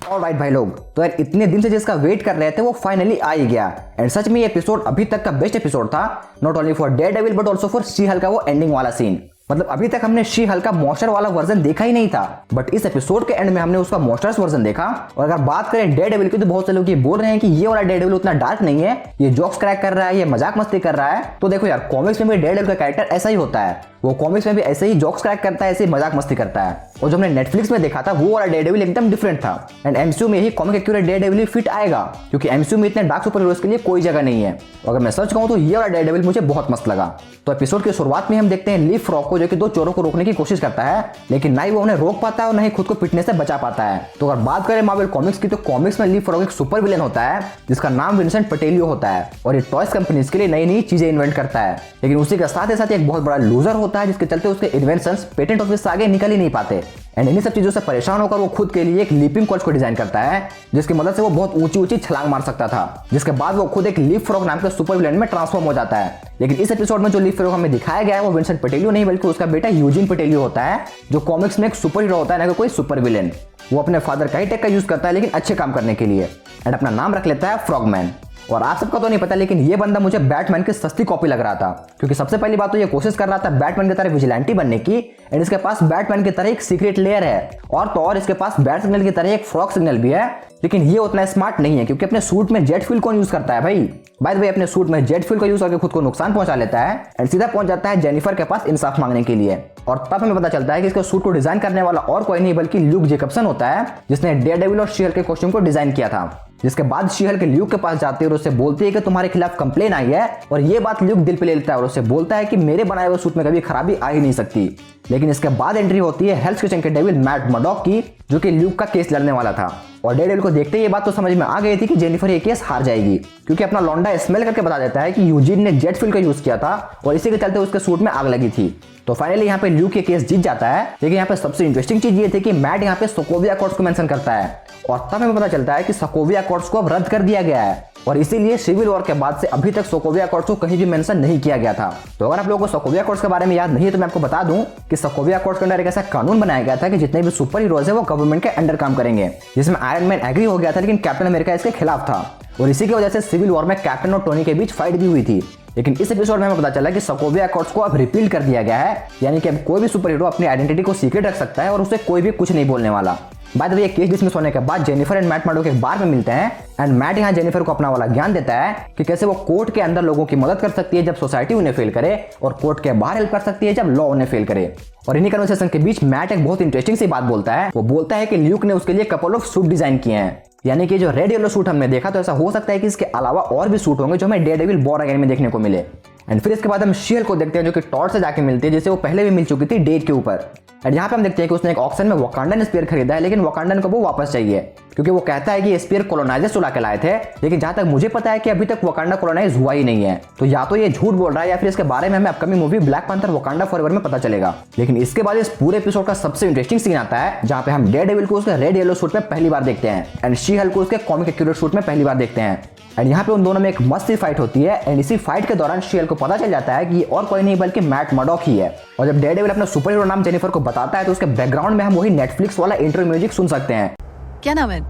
Alright भाई लोग, तो यार इतने दिन से जिसका वेट कर रहे थे वो फाइनली आ ही गया। एंड सच में ये एपिसोड अभी तक का बेस्ट एपिसोड था, not only for Daredevil but also for she Hulk का वो एंडिंग वाला सीन। मतलब अभी तक हमने शी हल्क का मॉन्स्टर वाला वर्जन देखा ही नहीं था, बट इस एपिसोड के एंड में हमने उसका मॉन्स्टर्स वर्जन देखा। और अगर बात करें डेयरडेविल की तो बहुत से लोग ये बोल रहे हैं कि ये वाला डेयरडेविल उतना डार्क नहीं है, ये जोक्स क्रैक कर रहा है, ये मजाक मस्ती कर रहा है। तो देखो यार, कॉमिक्स में भी डेयरडेविल का कैरेक्टर ऐसा ही होता है, वो कॉमिक्स में भी ऐसे ही जोक्स क्रैक करता है, ऐसे ही मजाक मस्ती करता है। और जो हमने नेटफ्लिक्स में देखा था वो वाला डेयरडेविल एकदम डिफरेंट था। एंड एमसीयू में ही कॉमिक एक्यूरेट डेयरडेविल फिट आएगा, क्योंकि एमसीयू में इतने डार्क सुपर हीरोज के लिए कोई जगह नहीं है। अगर मैं सच कहूं तो ये वाला डेयरडेविल मुझे बहुत मस्त लगा। तो एपिसोड की शुरुआत में हम देखते हैं लीफ फ्रॉग को, जो कि दो चोरों को रोकने की कोशिश करता है, लेकिन ना ही वो उन्हें रोक पाता है और ना ही खुद को पिटने से बचा पाता है। तो अगर बात करें मार्वल कॉमिक्स की, तो कॉमिक्स में लीफ फ्रॉग एक सुपर विलेन होता है जिसका नाम विंसेंट पेटेलियो होता है, और ये टॉयज कंपनीज के लिए नई नई चीजें इन्वेंट करता है। लेकिन उसी के साथ ही साथ एक बहुत बड़ा लूजर होता है, जिसके चलते उसके इन्वेंशंस पेटेंट ऑफिस से आगे निकल ही नहीं पाते। एंड इन्हीं सब चीजों से परेशान होकर वो खुद के लिए एक लीपिंग कोच को डिजाइन करता है, जिसकी मदद से वो बहुत ऊंची ऊंची छलांग मार सकता था। जिसके बाद वो खुद एक लीफ फ्रॉग नाम के सुपर विलेन में ट्रांसफॉर्म हो जाता है। लेकिन इस एपिसोड में जो लीफ फ्रॉग हमें दिखाया गया है वो विंसेंट पेटेलियो नहीं, बल्कि उसका बेटा यूजिन पेटेलियो होता है, जो कॉमिक्स में एक सुपर हीरो होता है, ना कि कोई सुपर विलेन। वो अपने फादर का ही टेक का यूज करता है, लेकिन अच्छे काम करने के लिए, एंड अपना नाम रख लेता है फ्रॉगमैन। और आप सबका तो नहीं पता, लेकिन ये बंदा मुझे बैटमैन की सस्ती कॉपी लग रहा था, क्योंकि सबसे पहली बात तो ये कोशिश कर रहा था बैटमैन की तरह विजिलेंटी बनने की, एंड इसके पास बैटमैन की तरह एक सीक्रेट लेयर है, और तो और इसके पास बैट सिग्नल की तरह एक फ्रॉग सिग्नल भी है। लेकिन ये उतना स्मार्ट नहीं है, क्योंकि अपने सूट में जेट फ्यूल कौन यूज करता है भाई? बाय द वे, अपने सूट में जेट फ्यूल का यूज करके खुद को नुकसान पहुंचा लेता है, एंड सीधा पहुंच जाता है जेनिफर के पास इंसाफ मांगने के लिए। और तब हमें पता चलता है कि इसके सूट को डिजाइन करने वाला और कोई नहीं बल्कि ल्यूक जेकब्सन होता है, जिसने डेयरडेविल और शी हल्क के कॉस्ट्यूम को डिजाइन किया था। जिसके बाद शी हल्क ल्यूक के पास जाती है और उससे बोलती है कि तुम्हारे खिलाफ कंप्लेन आई है, और ये बात ल्यूक दिल पे ले लेता है और उससे बोलता है कि मेरे बनाए हुए सूट में कभी खराबी आ ही नहीं सकती। लेकिन इसके बाद एंट्री होती है हेल्थ किचन के डेविल मैट मर्डॉक की, जो कि ल्यूक का केस लड़ने वाला था। और डेयरडेविल को देखते ही ये बात तो समझ में आ गई थी कि जेनिफर ये केस हार जाएगी, क्योंकि अपना लौंडा स्मेल करके बता देता है कि यूजिन ने जेट फ्यूल का यूज किया था और इसी के चलते उसके सूट में आग लगी थी। तो फाइनली यहाँ पे ल्यूक ये केस जीत जाता है। लेकिन यहाँ पे सबसे इंटरेस्टिंग चीज ये थी कि मैट यहाँ पे सोकोविया अकॉर्ड्स को मेंशन करता है, और तब हमें पता चलता है कि सोकोविया अकॉर्ड्स को अब रद्द कर दिया गया है, और इसीलिए सिविल वॉर के बाद से अभी तक सोकोविया अकॉर्ड्स को कहीं भी मेंशन नहीं किया गया था। तो अगर आप लोगों को सोकोविया अकॉर्ड्स के बारे में याद नहीं है तो मैं आपको बता दूं कि सोकोविया अकॉर्ड्स के अंदर एक ऐसा कानून बनाया गया था कि जितने भी सुपर हीरोज है वो गवर्नमेंट के अंडर काम करेंगे, जिसमें आयरन मैन एग्री हो गया था, लेकिन कैप्टन अमेरिका इसके खिलाफ था, और इसी की वजह से सिविल वॉर में कैप्टन और टोनी के बीच फाइट भी हुई थी। लेकिन इस एपिसोड में हमें पता चला कि सोकोविया अकॉर्ड्स को अब रिपील कर दिया गया है, यानी कि अब कोई भी सुपर हीरो अपनी आइडेंटिटी को सीक्रेट रख सकता है और उसे कोई भी कुछ नहीं बोलने वाला। By the way, case dismiss होने के बाद जेनिफर एंड मैट मर्डॉक एक बार में मिलते हैं, एंड मैट यहाँ जेनिफर को अपना वाला ज्ञान देता है कि कैसे वो कोर्ट के अंदर लोगों की मदद कर सकती है जब सोसाइटी उन्हें फेल करे, और कोर्ट के बाहर हेल्प कर सकती है जब लॉ उन्हें फेल करे। और इन्हीं कन्वर्सेशन के बीच मैट एक बहुत इंटरेस्टिंग सी बात बोलता है। वो बोलता है कि ल्यूक ने उसके लिए कपल ऑफ सूट डिजाइन किए हैं, यानी कि जो रेड येलो सूट हमने देखा, तो ऐसा हो सकता है कि इसके अलावा और भी सूट होंगे जो हमें डेयरडेविल बॉर्न अगेन में देखने को मिले। एंड फिर इसके बाद हम शी हल्क को देखते हैं, जो कि टॉर्च से जाके मिलती है, जिसे वो पहले भी मिल चुकी थी डेट के ऊपर। एंड यहाँ पे हम देखते हैं कि उसने एक ऑक्शन में वकांडन स्पीयर खरीदा है, लेकिन वकांडन को वो वापस चाहिए, क्योंकि वो कहता है कि ये स्पीयर कॉलोनाइजर्स चुरा के लाए थे। लेकिन जहां तक मुझे पता है कि अभी तक वकांडा कॉलोनाइज हुआ ही नहीं है, तो या तो ये झूठ बोल रहा है या फिर इसके बारे में हमें upcoming movie black panther Wakanda forever में पता चलेगा। लेकिन इसके बाद इस पूरे एपिसोड का सबसे इंटरेस्टिंग सीन आता है, जहां पे हम डेयरडेविल को उसके रेड येलो सूट में पहली बार देखते हैं, एंड शी हल्क को उसके कॉमिक एक्यूरेट सूट में पहली बार देखते हैं। एंड यहाँ पे उन दोनों में एक मस्त सी फाइट होती है, एंड इसी फाइट के दौरान शी हल्क को पता चल जाता है कि ये और कोई नहीं बल्कि मैट मर्डॉक ही है। और जब डेयरडेविल अपना सुपर हीरो नाम जेनिफर को बताता है, तो उसके बैकग्राउंड में हम वही नेटफ्लिक्स वाला इंट्रो म्यूजिक सुन सकते हैं। क्या नाम है?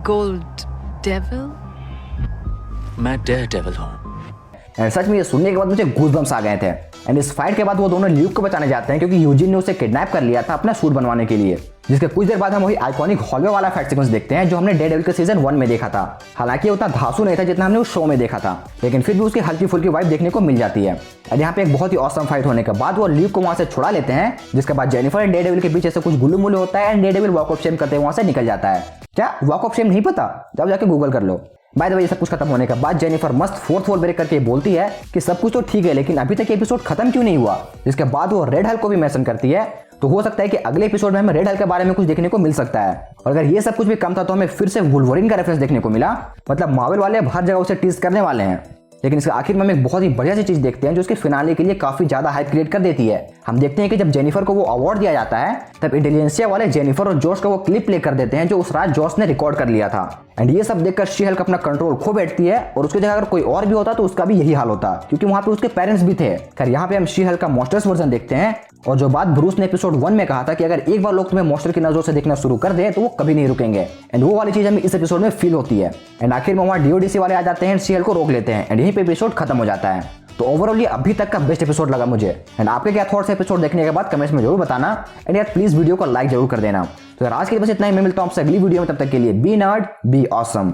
Gold devil? मैं डेयरडेविल हूँ। एंड सच में ये सुनने के बाद मुझे गूज़बम्स आ गए थे। एंड इस फाइट के बाद वो दोनों ल्यूक को बचाने जाते हैं, क्योंकि यूजिन ने उसे किडनैप कर लिया था अपना सूट बनवाने के लिए। जिसके कुछ देर बाद हम वही आइकॉनिक हॉलवे वाला फाइट सीक्वेंस देखते हैं जो हमने डेयरडेविल के सीजन 1 में देखा था। हालांकि उतना धांसू नहीं था जितना हमने उस शो में देखा था, लेकिन फिर भी उसकी हल्की फुल्की वाइब देखने को मिल जाती है। और यहाँ पे एक बहुत ही ऑसम फाइट होने के बाद वो ल्यूक को वहां से छुड़ा लेते हैं, जिसके बाद जेनिफर एंड डेयरडेविल के बीच ऐसे कुछ गुल्लू-मुल्लू होता है, and Daredevil walk of shame करते हुए वहां से निकल जाता है। क्या वॉक ऑफ शेम नहीं पता? जब जाके गूगल कर लो। बाय द वे, ये सब कुछ खत्म होने के बाद जेनिफर मस्त फोर्थ वॉल ब्रेक करके बोलती है कि सब कुछ तो ठीक है, लेकिन अभी तक ये एपिसोड खत्म क्यों नहीं हुआ? जिसके बाद वो रेड हल्क को भी मेंशन करती है, तो हो सकता है कि अगले एपिसोड में हमें रेड हल्क के बारे में कुछ देखने को मिल सकता है। और अगर ये सब कुछ भी कम था तो हमें फिर से वुल्वरीन का रेफरेंस देखने को मिला। मतलब मार्वल वाले अब हर जगह उसे टीज करने वाले हैं। लेकिन इसके आखिर में हम एक बहुत ही बढ़िया सी चीज देखते हैं जो उसके फिनाले के लिए काफी ज्यादा हाइप क्रिएट कर देती है। हम देखते हैं कि जब जेनिफर को वो अवार्ड दिया जाता है, तब इंटेलिजेंसिया वाले जेनिफर और जॉश का वो क्लिप प्ले कर देते हैं जो उस रात जॉश ने रिकॉर्ड कर लिया था। एंड ये सब देखकर शी हल्क अपना कंट्रोल खो बैठती है और उसकी जगह अगर कोई और भी होता तो उसका भी यही हाल होता, क्योंकि वहां पे उसके पेरेंट्स भी थे। खैर यहाँ पे हम शी हल्क का मॉन्स्टर्स वर्जन देखते हैं और जो बात ब्रूस ने एपिसोड 1 में कहा था कि अगर एक बार लोग तुम्हें मॉन्स्टर की नजरों से देखना शुरू कर दे तो वो कभी नहीं रुकेंगे, एंड वो वाली चीज हमें इस एपिसोड में फील होती है। एंड आखिर में वहां डीओडीसी वाले आ जाते हैं, शी हल्क को रोक लेते हैं एंड यहीं पे एपिसोड खत्म हो जाता है। तो ओवरऑल ये अभी तक का बेस्ट एपिसोड लगा मुझे। एंड आपके क्या थॉट्स एपिसोड देखने के बाद कमेंट्स में जरूर बताना। एंड यार प्लीज वीडियो को लाइक जरूर कर देना। तो यार आज के लिए बस इतना ही, मैं मिलता हूं आपसे अगली वीडियो में, तब तक के लिए बी नर्ड बी ऑसम।